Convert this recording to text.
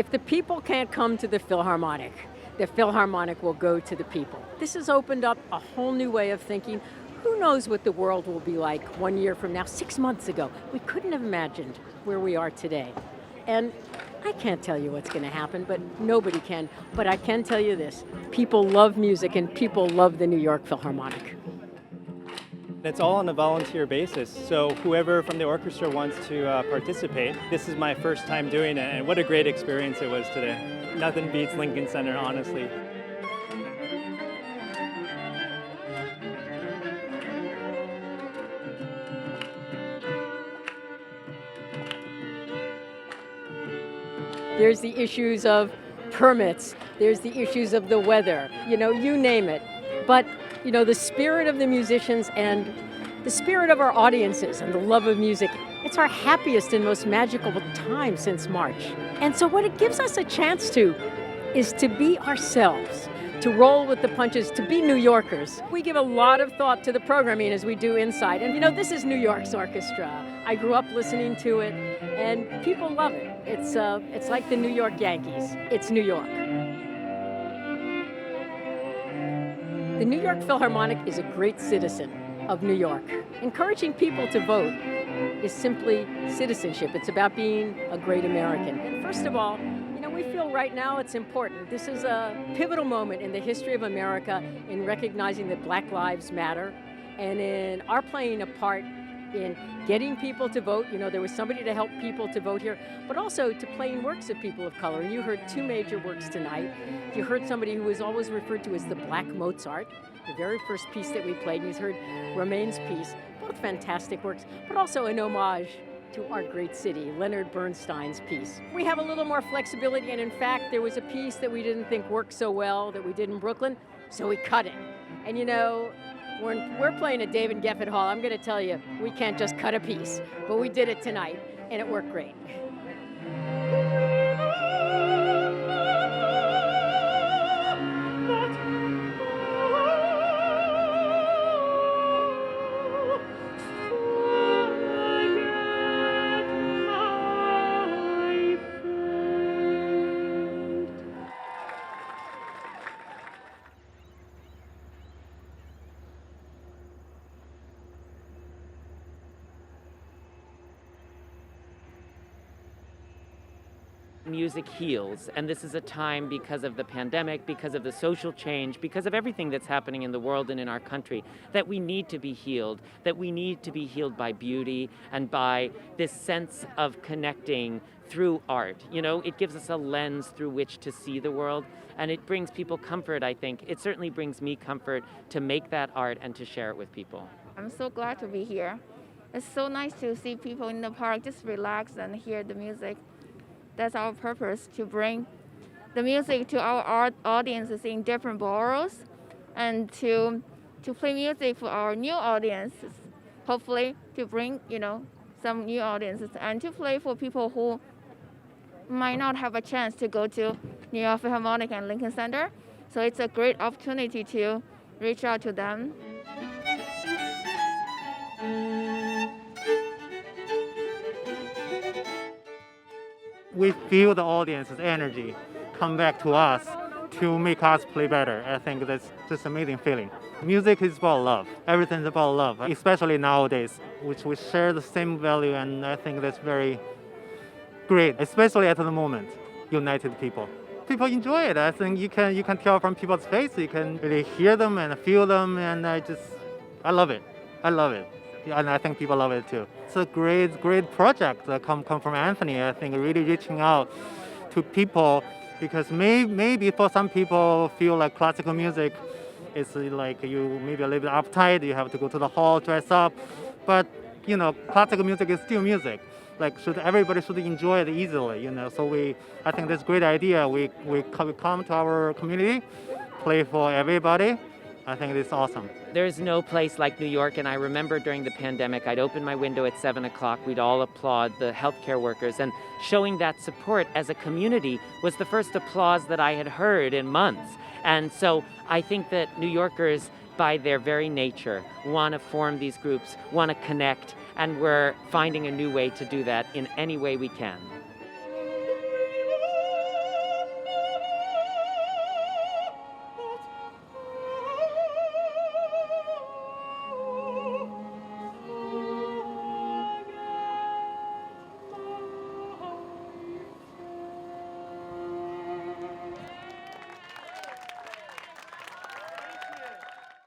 If the people can't come to the Philharmonic will go to the people. This has opened up a whole new way of thinking. Who knows what the world will be like 1 year from now? 6 months ago, we couldn't have imagined where we are today. And I can't tell you what's going to happen, but nobody can. But I can tell you this, people love music and people love the New York Philharmonic. It's all on a volunteer basis, so whoever from the orchestra wants to participate, this is my first time doing it, and what a great experience it was today. Nothing beats Lincoln Center, honestly. There's the issues of permits, there's the issues of the weather, you name it. But, the spirit of the musicians and the spirit of our audiences and the love of music, it's our happiest and most magical time since March. And so what it gives us a chance to is to be ourselves, to roll with the punches, to be New Yorkers. We give a lot of thought to the programming as we do inside. And this is New York's orchestra. I grew up listening to it, and people love it. It's like the New York Yankees. It's New York. The New York Philharmonic is a great citizen of New York. Encouraging people to vote is simply citizenship. It's about being a great American. And first of all, we feel right now it's important. This is a pivotal moment in the history of America in recognizing that Black lives matter and in our playing a part in getting people to vote. There was somebody to help people to vote here, but also to playing works of people of color. And you heard 2 major works tonight. You heard somebody who was always referred to as the Black Mozart, the very first piece that we played. And you heard Romaine's piece, both fantastic works, but also an homage to our great city, Leonard Bernstein's piece. We have a little more flexibility, and in fact, there was a piece that we didn't think worked so well that we did in Brooklyn, so we cut it. And when we're playing at David Geffen Hall, I'm gonna tell you, we can't just cut a piece, but we did it tonight, and it worked great. Music heals, and this is a time because of the pandemic, because of the social change, because of everything that's happening in the world and in our country, that we need to be healed, that we need to be healed by beauty and by this sense of connecting through art. It gives us a lens through which to see the world, and it brings people comfort, I think. It certainly brings me comfort to make that art and to share it with people. I'm so glad to be here. It's so nice to see people in the park just relax and hear the music. That's our purpose, to bring the music to our art audiences in different boroughs and to play music for our new audiences, hopefully to bring, some new audiences, and to play for people who might not have a chance to go to New York Philharmonic and Lincoln Center. So it's a great opportunity to reach out to them. We feel the audience's energy come back to us to make us play better. I think that's just an amazing feeling. Music is about love. Everything's about love, especially nowadays, which we share the same value, and I think that's very great, especially at the moment, united people. People enjoy it. I think you can tell from people's face. You can really hear them and feel them, and I love it. I love it. And I think people love it too. It's a great project that come from Anthony. I think really reaching out to people, because maybe for some people feel like classical music is like you maybe a little bit uptight. You have to go to the hall, dress up, but classical music is still music. Like everybody should enjoy it easily. So I think that's a great idea. We come to our community, play for everybody. I think it's awesome. There's no place like New York, and I remember during the pandemic, I'd open my window at 7 o'clock, we'd all applaud the healthcare workers, and showing that support as a community was the first applause that I had heard in months. And so I think that New Yorkers, by their very nature, want to form these groups, want to connect, and we're finding a new way to do that in any way we can.